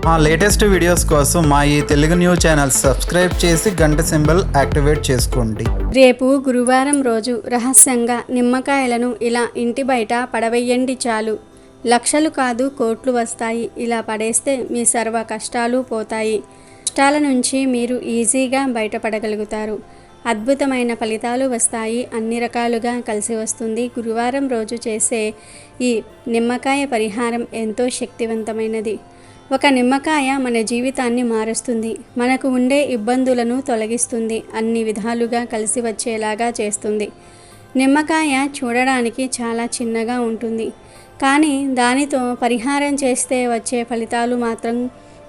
మా latest videos కోసం మా ఈ తెలుగు న్యూస్ ఛానల్ సబ్స్క్రైబ్ చేసి గంట సింబల్ యాక్టివేట్ చేసుకోండి. రేపు గురువారం రోజు రహస్యంగా నిమ్మకాయలను ఇలా ఇంటి బయట పడవేయండి. చాలు, లక్షలు కాదు కోట్లు వస్తాయి. ఇలా పడేస్తే మీ సర్వ కష్టాలు పోతాయి. కష్టాల నుంచి మీరు ఈజీగా బయటపడగలుగుతారు. అద్భుతమైన ఫలితాలు వస్తాయి. అన్ని రకాలుగా కలిసి వస్తుంది. గురువారం రోజు చేసే ఈ నిమ్మకాయ పరిహారం ఎంతో శక్తివంతమైనది. ఒక నిమ్మకాయ మన జీవితాన్ని మారుస్తుంది. మనకు ఉండే ఇబ్బందులను తొలగిస్తుంది. అన్ని విధాలుగా కలిసి వచ్చేలాగా చేస్తుంది. నిమ్మకాయ చూడడానికి చాలా చిన్నగా ఉంటుంది, కానీ దానితో పరిహారం చేస్తే వచ్చే ఫలితాలు మాత్రం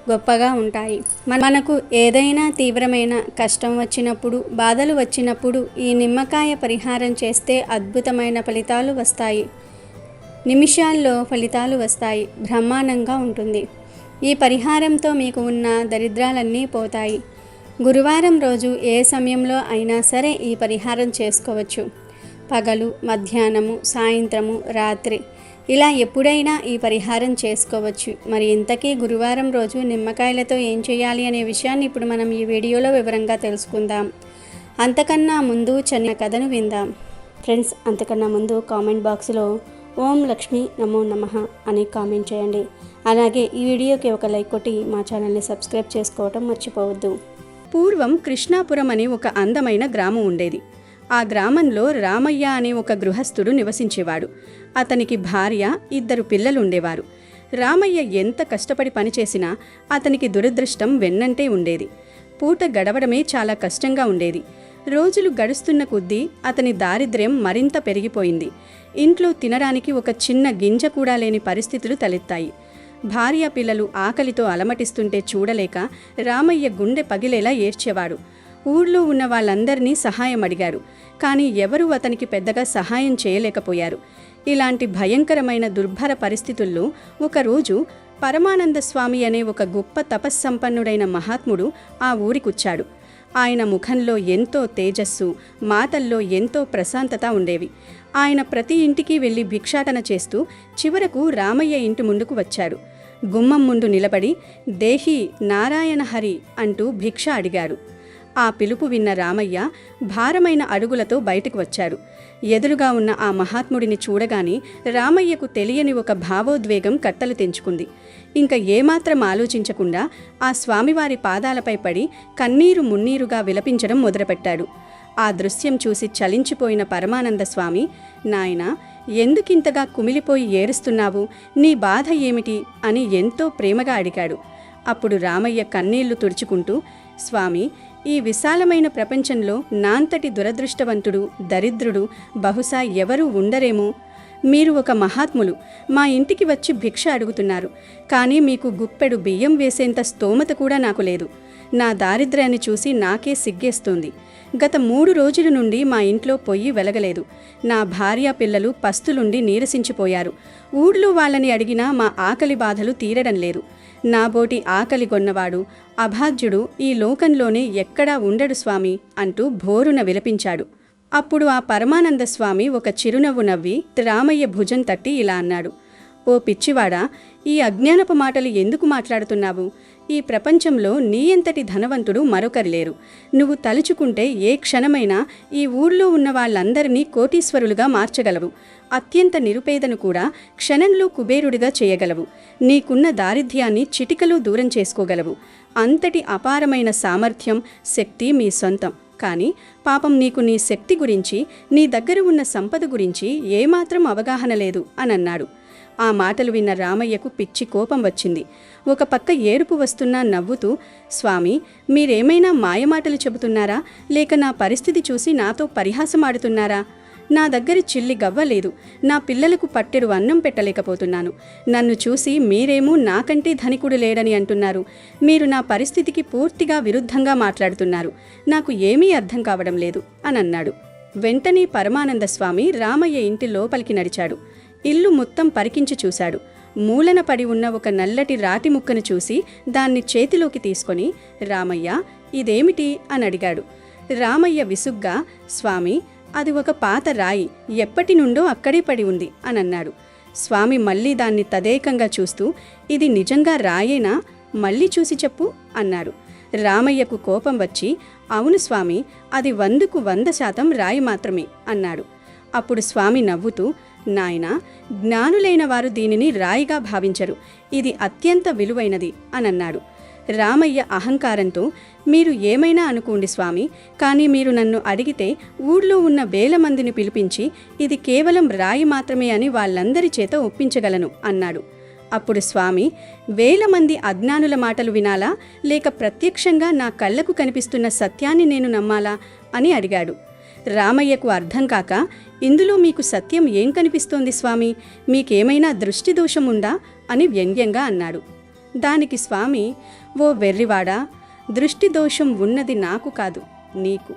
గొప్పగా ఉంటాయి. మనకు ఏదైనా తీవ్రమైన కష్టం వచ్చినప్పుడు, బాధలు వచ్చినప్పుడు ఈ నిమ్మకాయ పరిహారం చేస్తే అద్భుతమైన ఫలితాలు వస్తాయి. నిమిషాల్లో ఫలితాలు వస్తాయి. బ్రహ్మాండంగా ఉంటుంది. ఈ పరిహారంతో మీకు ఉన్న దరిద్రాలన్నీ పోతాయి. గురువారం రోజు ఏ సమయంలో అయినా సరే ఈ పరిహారం చేసుకోవచ్చు. పగలు, మధ్యాహ్నము, సాయంత్రము, రాత్రి ఇలా ఎప్పుడైనా ఈ పరిహారం చేసుకోవచ్చు. మరి ఇంతకీ గురువారం రోజు నిమ్మకాయలతో ఏం చేయాలి అనే విషయాన్ని ఇప్పుడు మనం ఈ వీడియోలో వివరంగా తెలుసుకుందాం. అంతకన్నా ముందు చిన్న కథను విందాం. ఫ్రెండ్స్, అంతకన్నా ముందు కామెంట్ బాక్స్లో ఓం లక్ష్మీ నమో నమః అని కామెంట్ చేయండి. అలాగే ఈ వీడియోకి ఒక లైక్ కొట్టి మా ఛానల్ని సబ్స్క్రైబ్ చేసుకోవటం మర్చిపోవద్దు. పూర్వం కృష్ణాపురం అని ఒక అందమైన గ్రామం ఉండేది. ఆ గ్రామంలో రామయ్య అనే ఒక గృహస్థుడు నివసించేవాడు. అతనికి భార్య, 2 పిల్లలు ఉండేవారు. రామయ్య ఎంత కష్టపడి పనిచేసినా అతనికి దురదృష్టం వెన్నంటే ఉండేది. పూట గడవడమే చాలా కష్టంగా ఉండేది. రోజులు గడుస్తున్న కొద్దీ అతని దారిద్ర్యం మరింత పెరిగిపోయింది. ఇంట్లో తినడానికి ఒక చిన్న గింజ కూడా లేని పరిస్థితులు తలెత్తాయి. భార్య, పిల్లలు ఆకలితో అలమటిస్తుంటే చూడలేక రామయ్య గుండె పగిలేలా ఏడ్చేవాడు. ఊళ్ళో ఉన్న వాళ్ళందరినీ సహాయం అడిగారు, కానీ ఎవరూ అతనికి పెద్దగా సహాయం చేయలేకపోయారు. ఇలాంటి భయంకరమైన దుర్భర పరిస్థితుల్లో ఒకరోజు పరమానంద స్వామి అనే ఒక గొప్ప తపస్సంపన్నుడైన మహాత్ముడు ఆ ఊరికొచ్చాడు. ఆయన ముఖంలో ఎంతో తేజస్సు, మాటల్లో ఎంతో ప్రశాంతత ఉండేవి. ఆయన ప్రతి ఇంటికి వెళ్ళి భిక్షాటన చేస్తూ చివరకు రామయ్య ఇంటి ముందుకు వచ్చాడు. గుమ్మం ముందు నిలబడి దేహి నారాయణ హరి అంటూ భిక్ష అడిగాడు. ఆ పిలుపు విన్న రామయ్య భారమైన అడుగులతో బయటకు వచ్చాడు. ఎదురుగా ఉన్న ఆ మహాత్ముడిని చూడగానే రామయ్యకు తెలియని ఒక భావోద్వేగం కట్టలు తెంచుకుంది. ఇంకా ఏమాత్రం ఆలోచించకుండా ఆ స్వామివారి పాదాలపై పడి కన్నీరు మున్నీరుగా విలపించడం మొదలుపెట్టాడు. ఆ దృశ్యం చూసి చలించిపోయిన పరమానంద స్వామి, నాయనా, ఎందుకింతగా కుమిలిపోయి ఏడుస్తున్నావు? నీ బాధ ఏమిటి అని ఎంతో ప్రేమగా అడిగాడు. అప్పుడు రామయ్య కన్నీళ్లు తుడుచుకుంటూ, స్వామి, ఈ విశాలమైన ప్రపంచంలో నాంతటి దురదృష్టవంతుడు, దరిద్రుడు బహుశా ఎవరూ ఉండరేమో. మీరు ఒక మహాత్ములు, మా ఇంటికి వచ్చి భిక్ష అడుగుతున్నారు, కానీ మీకు గుప్పెడు బియ్యం వేసేంత స్తోమత కూడా నాకు లేదు. నా దారిద్ర్యాన్ని చూసి నాకే సిగ్గేస్తోంది. గత 3 రోజుల నుండి మా ఇంట్లో పొయ్యి వెలగలేదు. నా భార్య, పిల్లలు పస్తులుండి నీరసించిపోయారు. ఊళ్ళో వాళ్ళని అడిగినా మా ఆకలి బాధలు తీరడం లేదు. నాబోటి ఆకలి గొన్నవాడు, అభాజ్యుడు ఈ లోకంలోనే ఎక్కడా ఉండడు స్వామి అంటూ భోరున విలపించాడు. అప్పుడు ఆ పరమానంద స్వామి ఒక చిరునవ్వు నవ్వి రామయ్య భుజం తట్టి ఇలా అన్నాడు, ఓ పిచ్చివాడా, ఈ అజ్ఞానపు మాటలు ఎందుకు మాట్లాడుతున్నావు? ఈ ప్రపంచంలో నీ ఎంతటి ధనవంతుడు మరొకరు లేరు. నువ్వు తలుచుకుంటే ఏ క్షణమైనా ఈ ఊళ్ళో ఉన్న వాళ్ళందరినీ కోటీశ్వరులుగా మార్చగలవు. అత్యంత నిరుపేదను కూడా క్షణంలో కుబేరుడిగా చేయగలవు. నీకున్న దారిద్ర్యాన్ని చిటికలో దూరం చేసుకోగలవు. అంతటి అపారమైన సామర్థ్యం, శక్తి మీ సొంతం. కానీ పాపం నీకు నీ శక్తి గురించి, నీ దగ్గర ఉన్న సంపద గురించి ఏమాత్రం అవగాహన లేదు అని అన్నాడు. ఆ మాటలు విన్న రామయ్యకు పిచ్చి కోపం వచ్చింది. ఒక పక్క ఏడుపు వస్తున్నా నవ్వుతూ, స్వామి, మీరేమైనా మాయమాటలు చెబుతున్నారా, లేక నా పరిస్థితి చూసి నాతో పరిహాసమాడుతున్నారా? నా దగ్గర చిల్లి గవ్వలేదు. నా పిల్లలకు పట్టెడు అన్నం పెట్టలేకపోతున్నాను. నన్ను చూసి మీరేమో నాకంటే ధనికుడు లేడని అంటున్నారు. మీరు నా పరిస్థితికి పూర్తిగా విరుద్ధంగా మాట్లాడుతున్నారు. నాకు ఏమీ అర్థం కావడం లేదు అని అన్నాడు. వెంటనే పరమానంద స్వామి రామయ్య ఇంటి లోపలికి నడిచాడు. ఇల్లు మొత్తం పరికించి చూశాడు. మూలన పడి ఉన్న ఒక నల్లటి రాతి ముక్కను చూసి దాన్ని చేతిలోకి తీసుకొని, రామయ్య, ఇదేమిటి అని అడిగాడు. రామయ్య విసుగ్గా, స్వామి, అది ఒక పాత రాయి, ఎప్పటి నుండో అక్కడే పడి ఉంది అని అన్నాడు. స్వామి మళ్ళీ దాన్ని తదేకంగా చూస్తూ, ఇది నిజంగా రాయేనా మళ్ళీ చూసి చెప్పు అన్నారు. రామయ్యకు కోపం వచ్చి, అవును స్వామి, అది 100కు 100% రాయి మాత్రమే అన్నాడు. అప్పుడు స్వామి నవ్వుతూ, నాయనా, జ్ఞానులైన వారు దీనిని రాయిగా భావించరు, ఇది అత్యంత విలువైనది అనన్నాడు. రామయ్య అహంకారంతో, మీరు ఏమైనా అనుకోండి స్వామి, కానీ మీరు నన్ను అడిగితే ఊళ్ళో ఉన్న 1000 మందిని పిలిపించి ఇది కేవలం రాయి మాత్రమే అని వాళ్ళందరి చేత ఒప్పించగలను అన్నాడు. అప్పుడు స్వామి, 1000 మంది అజ్ఞానుల మాటలు వినాలా, లేక ప్రత్యక్షంగా నా కళ్ళకు కనిపిస్తున్న సత్యాన్ని నేను నమ్మాలా అని అడిగాడు. రామయ్యకు అర్థం కాక, ఇందులో మీకు సత్యం ఏం కనిపిస్తోంది స్వామి, మీకేమైనా దృష్టి దోషం ఉందా అని వ్యంగ్యంగా అన్నాడు. దానికి స్వామి, ఓ వెర్రివాడా, దృష్టి దోషం ఉన్నది నాకు కాదు, నీకు.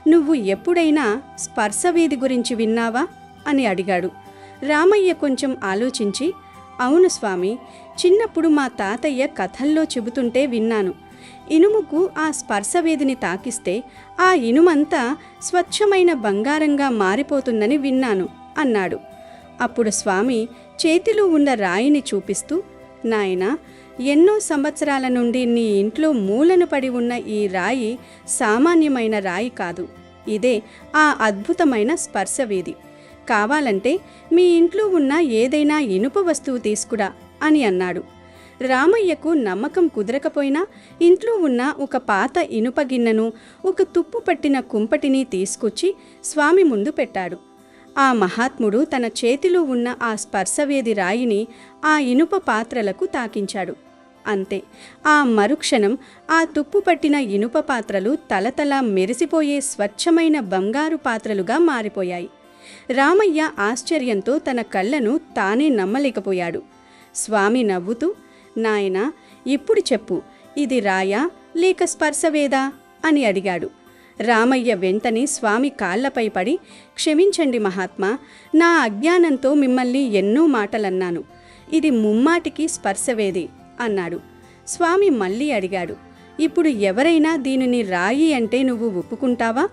నువ్వు ఎప్పుడైనా స్పర్శవేది గురించి విన్నావా అని అడిగాడు. రామయ్య కొంచెం ఆలోచించి, అవును స్వామి, చిన్నప్పుడు మా తాతయ్య కథల్లో చెబుతుంటే విన్నాను. ఇనుముకు ఆ స్పర్శవేదిని తాకిస్తే ఆ ఇనుమంతా స్వచ్ఛమైన బంగారంగా మారిపోతుందని విన్నాను అన్నాడు. అప్పుడు స్వామి చేతిలో ఉన్న రాయిని చూపిస్తూ, నాయనా, ఎన్నో సంవత్సరాల నుండి నీ ఇంట్లో మూలన పడి ఉన్న ఈ రాయి సామాన్యమైన రాయి కాదు, ఇదే ఆ అద్భుతమైన స్పర్శవేది. కావాలంటే మీ ఇంట్లో ఉన్న ఏదైనా ఇనుప వస్తువు తీసుకురా అని అన్నాడు. రామయ్యకు నమ్మకం కుదరకపోయినా ఇంట్లో ఉన్న ఒక పాత ఇనుప గిన్నెను, ఒక తుప్పు పట్టిన కుంపటిని తీసుకొచ్చి స్వామి ముందు పెట్టాడు. ఆ మహాత్ముడు తన చేతిలో ఉన్న ఆ స్పర్శవేది రాయిని ఆ ఇనుప పాత్రలకు తాకించాడు. అంతే, ఆ మరుక్షణం ఆ తుప్పు పట్టిన ఇనుప పాత్రలు తలతలా మెరిసిపోయే స్వచ్ఛమైన బంగారు పాత్రలుగా మారిపోయాయి. రామయ్య ఆశ్చర్యంతో తన కళ్ళను తానే నమ్మలేకపోయాడు. స్వామి నవ్వుతూ, నాయనా, ఇప్పుడు చెప్పు, ఇది రాయా లేక స్పర్శవేదా అని అడిగాడు. రామయ్య వెంటనే స్వామి కాళ్లపై పడి, క్షమించండి మహాత్మా, నా అజ్ఞానంతో మిమ్మల్ని ఎన్నో మాటలన్నాను, ఇది ముమ్మాటికి స్పర్శవేది అన్నాడు. స్వామి మళ్ళీ అడిగాడు, ఇప్పుడు ఎవరైనా దీనిని రాయి అంటే నువ్వు ఒప్పుకుంటావా?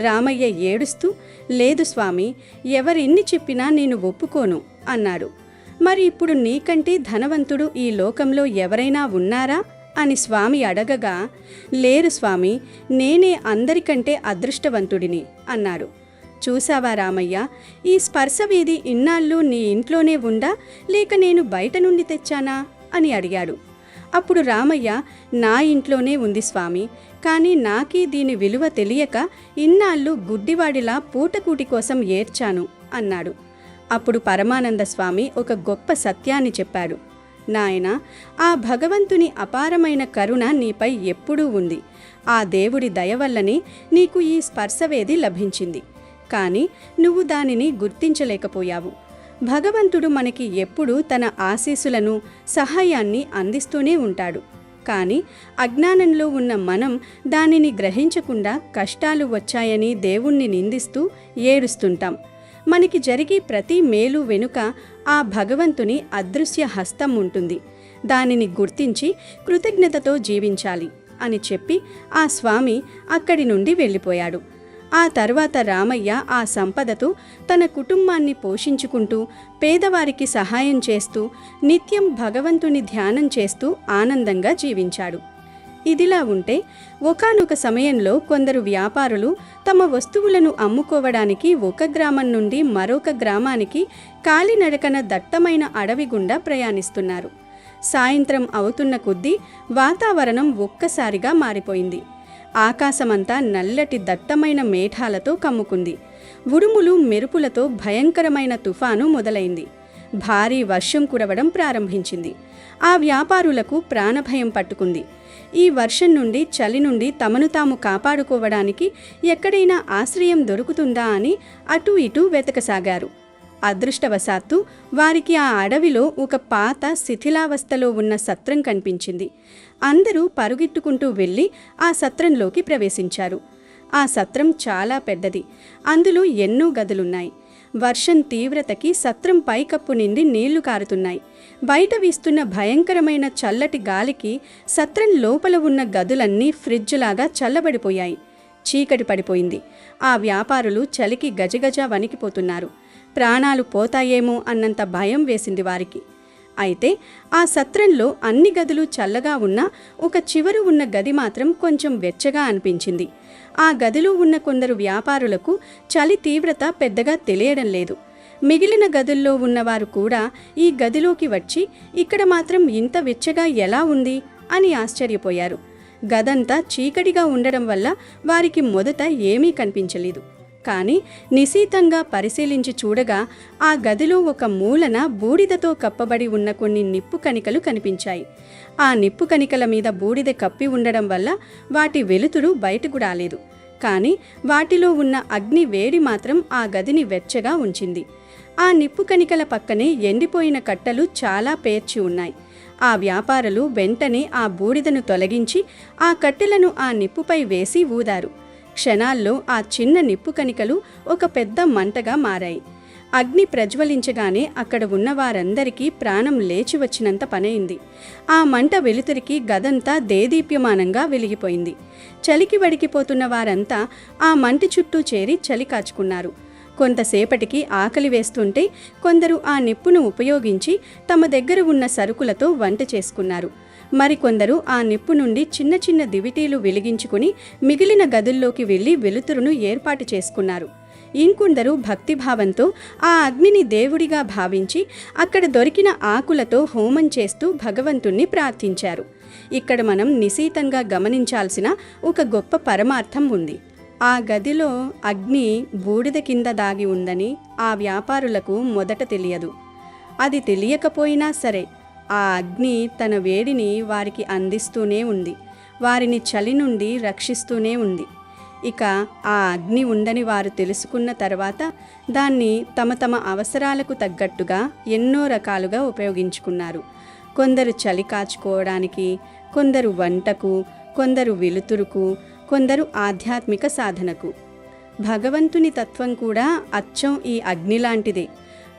రామయ్య ఏడుస్తూ, లేదు స్వామి, ఎవరెన్ని చెప్పినా నేను ఒప్పుకోను అన్నాడు. మరి ఇప్పుడు నీకంటే ధనవంతుడు ఈ లోకంలో ఎవరైనా ఉన్నారా అని స్వామి అడగగా, లేరు స్వామి, నేనే అందరికంటే అదృష్టవంతుడిని అన్నాడు. చూసావా రామయ్య, ఈ స్పర్శవేది ఇన్నాళ్ళు నీ ఇంట్లోనే ఉందా లేక నేను బయట నుండి తెచ్చానా అని అడిగాడు. అప్పుడు రామయ్య, నా ఇంట్లోనే ఉంది స్వామి, కానీ నాకీ దీని విలువ తెలియక ఇన్నాళ్ళు గుడ్డివాడిలా పూటకూటి కోసం ఏడ్చాను అన్నాడు. అప్పుడు పరమానంద స్వామి ఒక గొప్ప సత్యాన్ని చెప్పాడు. నాయనా, ఆ భగవంతుని అపారమైన కరుణ నీపై ఎప్పుడూ ఉంది. ఆ దేవుడి దయ వల్లనే నీకు ఈ స్పర్శవేది లభించింది. కానీ నువ్వు దానిని గుర్తించలేకపోయావు. భగవంతుడు మనకి ఎప్పుడూ తన ఆశీస్సులను, సహాయాన్ని అందిస్తూనే ఉంటాడు. కానీ అజ్ఞానంలో ఉన్న మనం దానిని గ్రహించకుండా కష్టాలు వచ్చాయని దేవుణ్ణి నిందిస్తూ ఏడుస్తుంటాం. మనకి జరిగే ప్రతి మేలు వెనుక ఆ భగవంతుని అదృశ్య హస్తం ఉంటుంది. దానిని గుర్తించి కృతజ్ఞతతో జీవించాలి అని చెప్పి ఆ స్వామి అక్కడి నుండి వెళ్ళిపోయాడు. ఆ తర్వాత రామయ్య ఆ సంపదతో తన కుటుంబాన్ని పోషించుకుంటూ, పేదవారికి సహాయం చేస్తూ, నిత్యం భగవంతుని ధ్యానం చేస్తూ ఆనందంగా జీవించాడు. ఇదిలా ఉంటే ఒకానొక సమయంలో కొందరు వ్యాపారులు తమ వస్తువులను అమ్ముకోవడానికి ఒక గ్రామం నుండి మరొక గ్రామానికి కాలినడకన దట్టమైన అడవి గుండా ప్రయాణిస్తున్నారు. సాయంత్రం అవుతున్న కొద్దీ వాతావరణం ఒక్కసారిగా మారిపోయింది. ఆకాశమంతా నల్లటి దట్టమైన మేఘాలతో కమ్ముకుంది. ఉరుములు మెరుపులతో భయంకరమైన తుఫాను మొదలైంది. భారీ వర్షం కురవడం ప్రారంభించింది. ఆ వ్యాపారులకు ప్రాణభయం పట్టుకుంది. ఈ వర్షం నుండి, చలి నుండి తమను తాము కాపాడుకోవడానికి ఎక్కడైనా ఆశ్రయం దొరుకుతుందా అని అటూ ఇటూ వెతకసాగారు. అదృష్టవశాత్తు వారికి ఆ అడవిలో ఒక పాత శిథిలావస్థలో ఉన్న సత్రం కనిపించింది. అందరూ పరుగెట్టుకుంటూ వెళ్ళి ఆ సత్రంలోకి ప్రవేశించారు. ఆ సత్రం చాలా పెద్దది. అందులో ఎన్నో గదులున్నాయి. వర్షం తీవ్రతకి సత్రం పైకప్పు నిండి నీళ్లు కారుతున్నాయి. బయట వీస్తున్న భయంకరమైన చల్లటి గాలికి సత్రం లోపల ఉన్న గదులన్నీ ఫ్రిడ్జ్లాగా చల్లబడిపోయాయి. చీకటి పడిపోయింది. ఆ వ్యాపారులు చలికి గజగజ వణికిపోతున్నారు. ప్రాణాలు పోతాయేమో అన్నంత భయం వేసింది వారికి. అయితే ఆ సత్రంలో అన్ని గదులు చల్లగా ఉన్నా ఒక చివర ఉన్న గది మాత్రం కొంచెం వెచ్చగా అనిపించింది. ఆ గదిలో ఉన్న కొందరు వ్యాపారులకు చలి తీవ్రత పెద్దగా తెలియడం లేదు. మిగిలిన గదుల్లో ఉన్నవారు కూడా ఈ గదిలోకి వచ్చి ఇక్కడ మాత్రం ఇంత వెచ్చగా ఎలా ఉంది అని ఆశ్చర్యపోయారు. గదంతా చీకటిగా ఉండడం వల్ల వారికి మొదట ఏమీ కనిపించలేదు. కానీ నిశితంగా పరిశీలించి చూడగా ఆ గదిలో ఒక మూలన బూడిదతో కప్పబడి ఉన్న కొన్ని నిప్పు కణికలు కనిపించాయి. ఆ నిప్పు కణికల మీద బూడిద కప్పి ఉండడం వల్ల వాటి వెలుతురు బయటకు రాలేదు. కానీ వాటిలో ఉన్న అగ్ని వేడి మాత్రం ఆ గదిని వెచ్చగా ఉంచింది. ఆ నిప్పు కణికల పక్కనే ఎండిపోయిన కట్టలు చాలా పేర్చి ఉన్నాయి. ఆ వ్యాపారులు వెంటనే ఆ బూడిదను తొలగించి ఆ కట్టెలను ఆ నిప్పుపై వేసి ఊదారు. క్షణాల్లో ఆ చిన్న నిప్పు కణికలు ఒక పెద్ద మంటగా మారాయి. అగ్ని ప్రజ్వలించగానే అక్కడ ఉన్న వారందరికీ ప్రాణం లేచి వచ్చినంత పనైంది. ఆ మంట వెలుతురికి గదంతా దేదీప్యమానంగా వెలిగిపోయింది. చలికి వడికిపోతున్న వారంతా ఆ మంటి చుట్టూ చేరి చలి కాచుకున్నారు. కొంతసేపటికి ఆకలి వేస్తుంటే కొందరు ఆ నిప్పును ఉపయోగించి తమ దగ్గర ఉన్న సరుకులతో వంట చేసుకున్నారు. మరికొందరు ఆ నిప్పు నుండి చిన్న చిన్న దివిటీలు వెలిగించుకుని మిగిలిన గదుల్లోకి వెళ్లి వెలుతురును ఏర్పాటు చేసుకున్నారు. ఇంకొందరు భక్తిభావంతో ఆ అగ్నిని దేవుడిగా భావించి అక్కడ దొరికిన ఆకులతో హోమం చేస్తూ భగవంతుణ్ణి ప్రార్థించారు. ఇక్కడ మనం నిశితంగా గమనించాల్సిన ఒక గొప్ప పరమార్థం ఉంది. ఆ గదిలో అగ్ని బూడిద కింద దాగి ఉందని ఆ వ్యాపారులకు మొదట తెలియదు. అది తెలియకపోయినా సరే ఆ అగ్ని తన వేడిని వారికి అందిస్తూనే ఉంది. వారిని చలి నుండి రక్షిస్తూనే ఉంది. ఇక ఆ అగ్ని ఉందని వారు తెలుసుకున్న తర్వాత దాన్ని తమ తమ అవసరాలకు తగ్గట్టుగా ఎన్నో రకాలుగా ఉపయోగించుకున్నారు. కొందరు చలి కాచుకోవడానికి, కొందరు వంటకు, కొందరు వెలుతురుకు, కొందరు ఆధ్యాత్మిక సాధనకు. భగవంతుని తత్వం కూడా అచ్చం ఈ అగ్ని లాంటిదే.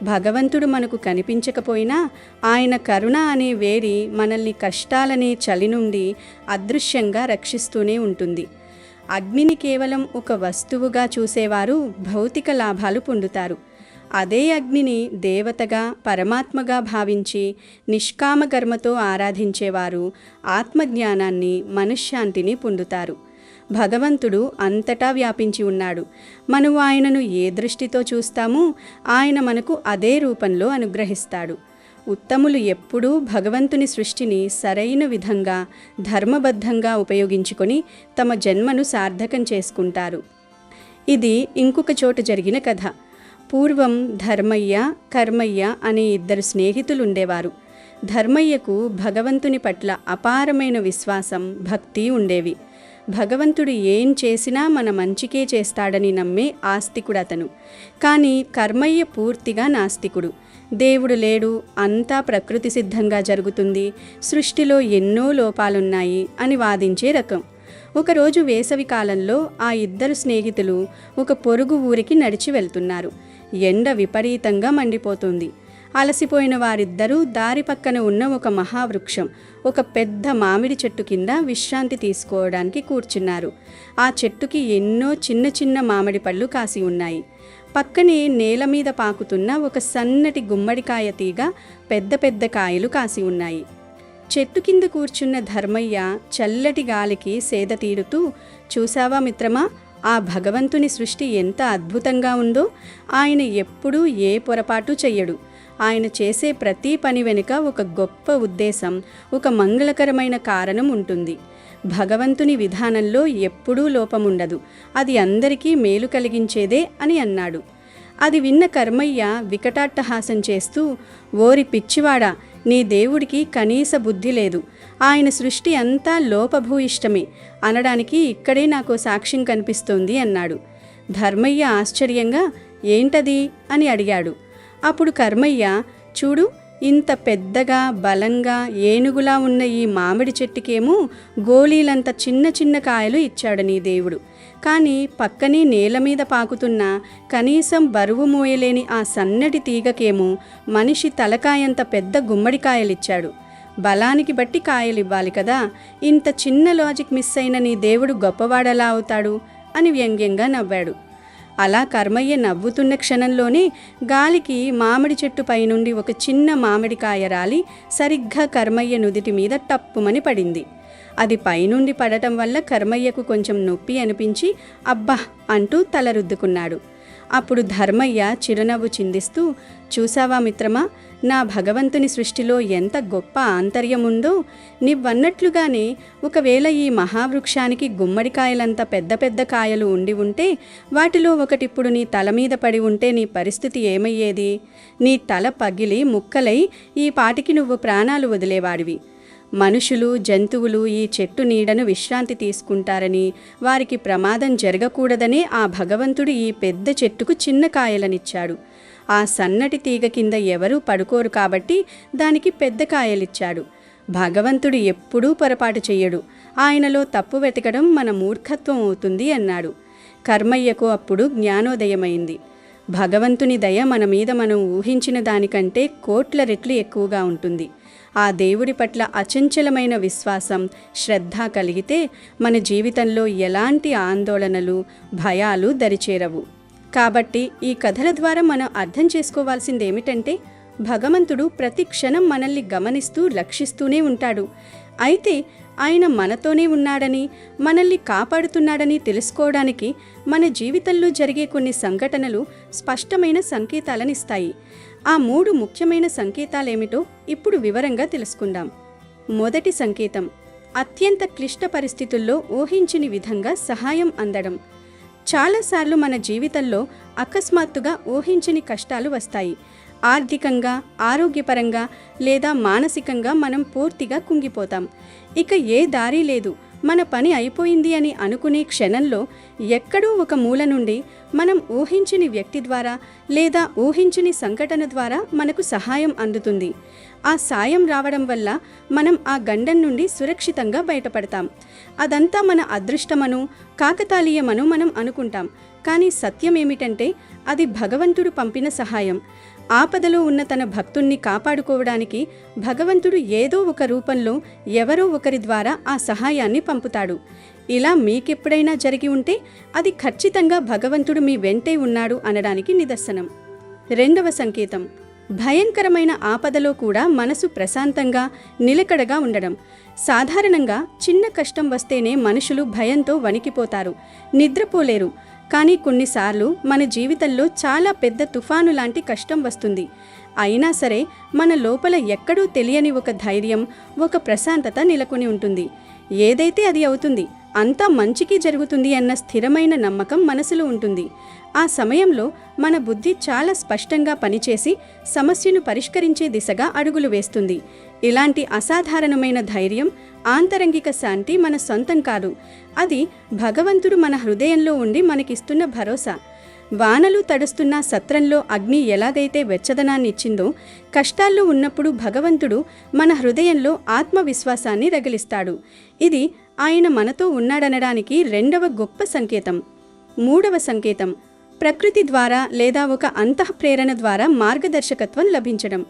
భగవంతుడు మనకు కనిపించకపోయినా ఆయన కరుణ అనే వేడి మనల్ని కష్టాలనే చలి నుండి అదృశ్యంగా రక్షిస్తూనే ఉంటుంది. అగ్నిని కేవలం ఒక వస్తువుగా చూసేవారు భౌతిక లాభాలు పొందుతారు. అదే అగ్నిని దేవతగా, పరమాత్మగా భావించి నిష్కామ కర్మతో ఆరాధించేవారు ఆత్మజ్ఞానాన్ని, మనశ్శాంతిని పొందుతారు. భగవంతుడు అంతటా వ్యాపించి ఉన్నాడు. మనం ఆయనను ఏ దృష్టితో చూస్తామో ఆయన మనకు అదే రూపంలో అనుగ్రహిస్తాడు. ఉత్తములు ఎప్పుడూ భగవంతుని సృష్టిని సరైన విధంగా, ధర్మబద్ధంగా ఉపయోగించుకొని తమ జన్మను సార్థకం చేసుకుంటారు. ఇది ఇంకొక చోట జరిగిన కథ. పూర్వం ధర్మయ్య, కర్మయ్య అనే ఇద్దరు స్నేహితులుండేవారు. ధర్మయ్యకు భగవంతుని పట్ల అపారమైన విశ్వాసం, భక్తి ఉండేవి. భగవంతుడు ఏం చేసినా మన మంచికే చేస్తాడని నమ్మే ఆస్తికుడు అతను. కానీ కర్మయ్య పూర్తిగా నాస్తికుడు. దేవుడు లేడు, అంతా ప్రకృతి సిద్ధంగా జరుగుతుంది, సృష్టిలో ఎన్నో లోపాలున్నాయి అని వాదించే రకం. ఒకరోజు వేసవి కాలంలో ఆ ఇద్దరు స్నేహితులు ఒక పొరుగు ఊరికి నడిచి వెళ్తున్నారు. ఎండ విపరీతంగా మండిపోతుంది. అలసిపోయిన వారిద్దరూ దారి పక్కన ఉన్న ఒక మహావృక్షం, ఒక పెద్ద మామిడి చెట్టు కింద విశ్రాంతి తీసుకోవడానికి కూర్చున్నారు. ఆ చెట్టుకి ఎన్నో చిన్న చిన్న మామిడి పళ్ళు కాసి ఉన్నాయి. పక్కనే నేల మీద పాకుతున్న ఒక సన్నటి గుమ్మడికాయ తీగ పెద్ద పెద్ద కాయలు కాసి ఉన్నాయి. చెట్టు కింద కూర్చున్న ధర్మయ్య చల్లటి గాలికి సేద తీరుతూ, చూసావా మిత్రమా, ఆ భగవంతుని సృష్టి ఎంత అద్భుతంగా ఉందో. ఆయన ఎప్పుడూ ఏ పొరపాటు చెయ్యడు. ఆయన చేసే ప్రతి పని వెనుక ఒక గొప్ప ఉద్దేశం, ఒక మంగళకరమైన కారణం ఉంటుంది. భగవంతుని విధానంలో ఎప్పుడూ లోపముండదు. అది అందరికీ మేలు కలిగించేదే అని అన్నాడు. అది విన్న కర్మయ్య వికటాట్టహాసం చేస్తూ, ఓరి పిచ్చివాడా, నీ దేవుడికి కనీస బుద్ధి లేదు, ఆయన సృష్టి అంతా లోపభూయిష్టమే అనడానికి ఇక్కడే నాకు సాక్ష్యం కనిపిస్తోంది అన్నాడు. ధర్మయ్య ఆశ్చర్యంగా, ఏంటది అని అడిగాడు. అప్పుడు కర్మయ్య, చూడు, ఇంత పెద్దగా బలంగా ఏనుగులా ఉన్న ఈ మామిడి చెట్టుకేమో గోళీలంత చిన్న చిన్న కాయలు ఇచ్చాడు నీ దేవుడు. కానీ పక్కనే నేల మీద పాకుతున్న కనీసం బరువు మోయలేని ఆ సన్నటి తీగకేమో మనిషి తలకాయంత పెద్ద గుమ్మడికాయలిచ్చాడు. బలానికి బట్టి కాయలివ్వాలి కదా, ఇంత చిన్న లాజిక్ మిస్ అయిన నీ దేవుడు గొప్పవాడలా అవుతాడు అని వ్యంగ్యంగా నవ్వాడు. అలా కర్మయ్య నవ్వుతున్న క్షణంలోనే గాలికి మామిడి చెట్టు పైనుండి ఒక చిన్న మామిడికాయ రాలి సరిగ్గా కర్మయ్య నుదిటి మీద టప్పుమని పడింది. అది పైనుండి పడటం వల్ల కర్మయ్యకు కొంచెం నొప్పి అనిపించి అబ్బా అంటూ తల రుద్దుకున్నాడు. అప్పుడు ధర్మయ్య చిరునవ్వు చిందిస్తూ, చూసావా మిత్రమా, నా భగవంతుని సృష్టిలో ఎంత గొప్ప ఆంతర్యం ఉందో. నీవన్నట్లుగానే ఒకవేళ ఈ మహావృక్షానికి గుమ్మడికాయలంత పెద్ద పెద్ద కాయలు ఉండి ఉంటే వాటిలో ఒకటిప్పుడు నీ తల మీద పడి ఉంటే నీ పరిస్థితి ఏమయ్యేది? నీ తల పగిలి ముక్కలై ఈ పాటికి నువ్వు ప్రాణాలు వదిలేవాడివి. మనుషులు, జంతువులు ఈ చెట్టు నీడను విశ్రాంతి తీసుకుంటారని, వారికి ప్రమాదం జరగకూడదనే ఆ భగవంతుడు ఈ పెద్ద చెట్టుకు చిన్న కాయలనిచ్చాడు. ఆ సన్నటి తీగ కింద ఎవరూ పడుకోరు కాబట్టి దానికి పెద్ద కాయలిచ్చాడు. భగవంతుడు ఎప్పుడూ పొరపాటు చెయ్యడు. ఆయనలో తప్పు వెతకడం మన మూర్ఖత్వం అవుతుంది అన్నాడు. కర్మయ్యకు అప్పుడు జ్ఞానోదయమైంది. భగవంతుని దయ మన మీద మనం ఊహించిన దానికంటే కోట్ల రెట్లు ఎక్కువగా ఉంటుంది. ఆ దేవుడి పట్ల అచంచలమైన విశ్వాసం, శ్రద్ధ కలిగితే మన జీవితంలో ఎలాంటి ఆందోళనలు, భయాలు దరిచేరవు. కాబట్టి ఈ కథల ద్వారా మనం అర్థం చేసుకోవాల్సిందేమిటంటే, భగవంతుడు ప్రతి క్షణం మనల్ని గమనిస్తూ రక్షిస్తూనే ఉంటాడు. అయితే ఆయన మనతోనే ఉన్నాడని, మనల్ని కాపాడుతున్నాడని తెలుసుకోవడానికి మన జీవితంలో జరిగే కొన్ని సంఘటనలు స్పష్టమైన సంకేతాలనిస్తాయి. ఆ 3 ముఖ్యమైన సంకేతాలేమిటో ఇప్పుడు వివరంగా తెలుసుకుందాం. మొదటి సంకేతం, అత్యంత క్లిష్ట పరిస్థితుల్లో ఊహించని విధంగా సహాయం అందడం. చాలాసార్లు మన జీవితంలో అకస్మాత్తుగా ఊహించని కష్టాలు వస్తాయి. ఆర్థికంగా, ఆరోగ్యపరంగా లేదా మానసికంగా మనం పూర్తిగా కుంగిపోతాం. ఇక ఏ దారి లేదు, మన పని అయిపోయింది అని అనుకునే క్షణంలో ఎక్కడో ఒక మూల నుండి మనం ఊహించని వ్యక్తి ద్వారా లేదా ఊహించని సంఘటన ద్వారా మనకు సహాయం అందుతుంది. ఆ సాయం రావడం వల్ల మనం ఆ గండం నుండి సురక్షితంగా బయటపడతాం. అదంతా మన అదృష్టమను, కాకతాళీయమను మనం అనుకుంటాం. కానీ సత్యం ఏమిటంటే అది భగవంతుడు పంపిన సహాయం. ఆపదలో ఉన్న తన భక్తుణ్ణి కాపాడుకోవడానికి భగవంతుడు ఏదో ఒక రూపంలో ఎవరో ఒకరి ద్వారా ఆ సహాయాన్ని పంపుతాడు. ఇలా మీకెప్పుడైనా జరిగి ఉంటే అది ఖచ్చితంగా భగవంతుడు మీ వెంటే ఉన్నాడు అనడానికి నిదర్శనం. రెండవ సంకేతం, భయంకరమైన ఆపదలో కూడా మనసు ప్రశాంతంగా, నిలకడగా ఉండడం. సాధారణంగా చిన్న కష్టం వస్తేనే మనుషులు భయంతో వణికిపోతారు, నిద్రపోలేరు. కానీ కొన్నిసార్లు మన జీవితంలో చాలా పెద్ద తుఫాను లాంటి కష్టం వస్తుంది. అయినా సరే మన లోపల ఎక్కడో తెలియని ఒక ధైర్యం, ఒక ప్రశాంతత నెలకొని ఉంటుంది. ఏదైతే అది అవుతుంది, అంతా మంచికి జరుగుతుంది అన్న స్థిరమైన నమ్మకం మనసులో ఉంటుంది. ఆ సమయంలో మన బుద్ధి చాలా స్పష్టంగా పనిచేసి సమస్యను పరిష్కరించే దిశగా అడుగులు వేస్తుంది. ఇలాంటి అసాధారణమైన ధైర్యం, ఆంతరంగిక శాంతి మన సొంతం కాదు. అది భగవంతుడు మన హృదయంలో ఉండి మనకిస్తున్న భరోసా. వానలు తడుస్తున్న సత్రంలో అగ్ని ఎలాగైతే వెచ్చదనాన్ని ఇచ్చిందో, కష్టాల్లో ఉన్నప్పుడు భగవంతుడు మన హృదయంలో ఆత్మవిశ్వాసాన్ని రగిలిస్తాడు. ఇది ఆయన మనతో ఉన్నాడనడానికి రెండవ గొప్ప సంకేతం. మూడవ సంకేతం, ప్రకృతి ద్వారా లేదా ఒక అంతఃప్రేరణ ద్వారా మార్గదర్శకత్వం లభించడం.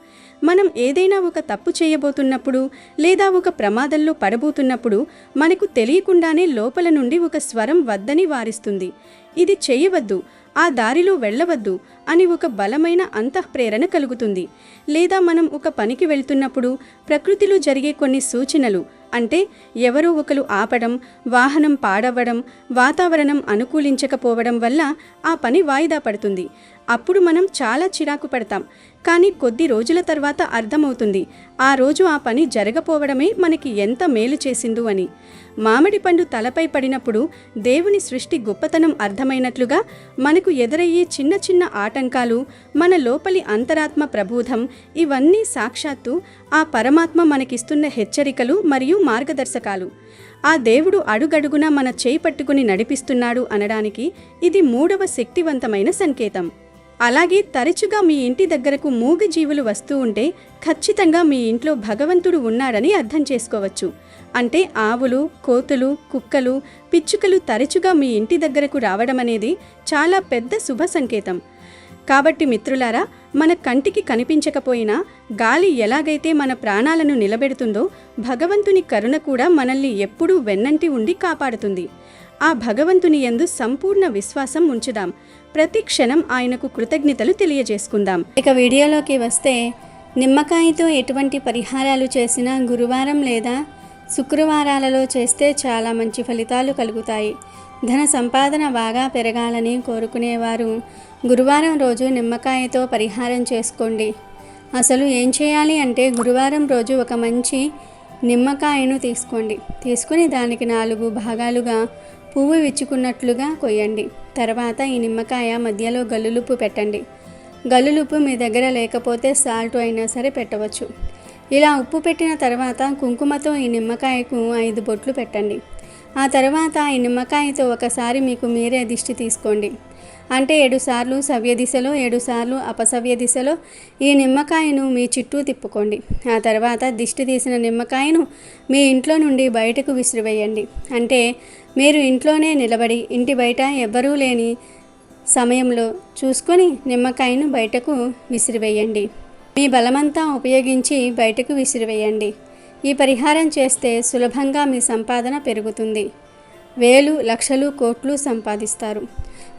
మనం ఏదైనా ఒక తప్పు చేయబోతున్నప్పుడు లేదా ఒక ప్రమాదంలో పడబోతున్నప్పుడు మనకు తెలియకుండానే లోపల నుండి ఒక స్వరం వద్దని వారిస్తుంది. ఇది చేయవద్దు, ఆ దారిలో వెళ్ళవద్దు అని ఒక బలమైన అంతఃప్రేరణ కలుగుతుంది. లేదా మనం ఒక పనికి వెళ్తున్నప్పుడు ప్రకృతిలో జరిగే కొన్ని సూచనలు, అంటే ఎవరో ఒకరు ఆపడం, వాహనం పాడవడం, వాతావరణం అనుకూలించకపోవడం వల్ల ఆ పని వాయిదా పడుతుంది. అప్పుడు మనం చాలా చిరాకు పడతాం. కానీ కొద్ది రోజుల తర్వాత అర్థమవుతుంది, ఆ రోజు ఆ పని జరగపోవడమే మనకి ఎంత మేలు చేసిందో అని. మామిడి పండు తలపై పడినప్పుడు దేవుని సృష్టి గొప్పతనం అర్థమైనట్లుగా మనకు ఎదురయ్యే చిన్న చిన్న ఆటంకాలు, మన లోపలి అంతరాత్మ ప్రబోధం, ఇవన్నీ సాక్షాత్తు ఆ పరమాత్మ మనకిస్తున్న హెచ్చరికలు మరియు మార్గదర్శకాలు. ఆ దేవుడు అడుగడుగునా మన చేయి పట్టుకుని నడిపిస్తున్నాడు అనడానికి ఇది మూడవ శక్తివంతమైన సంకేతం. అలాగే తరచుగా మీ ఇంటి దగ్గరకు మూగజీవులు వస్తూ ఉంటే ఖచ్చితంగా మీ ఇంట్లో భగవంతుడు ఉన్నాడని అర్థం చేసుకోవచ్చు. అంటే ఆవులు, కోతులు, కుక్కలు, పిచ్చుకలు తరచుగా మీ ఇంటి దగ్గరకు రావడం అనేది చాలా పెద్ద శుభ సంకేతం. కాబట్టి మిత్రులారా, మన కంటికి కనిపించకపోయినా గాలి ఎలాగైతే మన ప్రాణాలను నిలబెడుతుందో, భగవంతుని కరుణ కూడా మనల్ని ఎప్పుడూ వెన్నంటి ఉండి కాపాడుతుంది. ఆ భగవంతుని యందు సంపూర్ణ విశ్వాసం ఉంచుదాం. ప్రతి క్షణం ఆయనకు కృతజ్ఞతలు తెలియజేసుకుందాం. ఇక వీడియోలోకి వస్తే, నిమ్మకాయతో ఎటువంటి పరిహారాలు చేసినా గురువారం లేదా శుక్రవారాలలో చేస్తే చాలా మంచి ఫలితాలు కలుగుతాయి. ధన సంపాదన బాగా పెరగాలని కోరుకునేవారు గురువారం రోజు నిమ్మకాయతో పరిహారం చేసుకోండి. అసలు ఏం చేయాలి అంటే, గురువారం రోజు ఒక మంచి నిమ్మకాయను తీసుకుని దానికి 4 భాగాలుగా పువ్వు విచ్చుకున్నట్లుగా కొయ్యండి. తర్వాత ఈ నిమ్మకాయ మధ్యలో గల్లులుప్పు పెట్టండి. గల్లులుప్పు మీ దగ్గర లేకపోతే సాల్ట్ అయినా సరే పెట్టవచ్చు. ఇలా ఉప్పు పెట్టిన తర్వాత కుంకుమతో ఈ నిమ్మకాయకు 5 బొట్లు పెట్టండి. ఆ తర్వాత ఈ నిమ్మకాయతో ఒకసారి మీకు మీరే దిష్టి తీసుకోండి. అంటే 7 సార్లు సవ్య దిశలో, 7 సార్లు అపసవ్య దిశలో ఈ నిమ్మకాయను మీ చుట్టూ తిప్పుకోండి. ఆ తర్వాత దిష్టి తీసిన నిమ్మకాయను మీ ఇంట్లో నుండి బయటకు విసిరివేయండి. అంటే మీరు ఇంట్లోనే నిలబడి ఇంటి బయట ఎవ్వరూ లేని సమయంలో చూసుకొని నిమ్మకాయను బయటకు విసిరివేయండి. మీ బలమంతా ఉపయోగించి బయటకు విసిరివేయండి. ఈ పరిహారం చేస్తే సులభంగా మీ సంపాదన పెరుగుతుంది. వేలు, లక్షలు, కోట్లు సంపాదిస్తారు.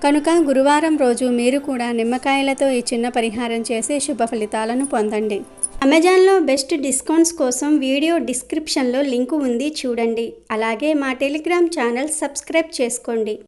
కనుక గురువారం రోజు మీరు కూడా నిమ్మకాయలతో ఈ చిన్న పరిహారం చేసి శుభ ఫలితాలను పొందండి. అమెజాన్లో బెస్ట్ డిస్కౌంట్స్ కోసం వీడియో డిస్క్రిప్షన్లో లింకు ఉంది, చూడండి. అలాగే మా టెలిగ్రామ్ ఛానల్ సబ్స్క్రైబ్ చేసుకోండి.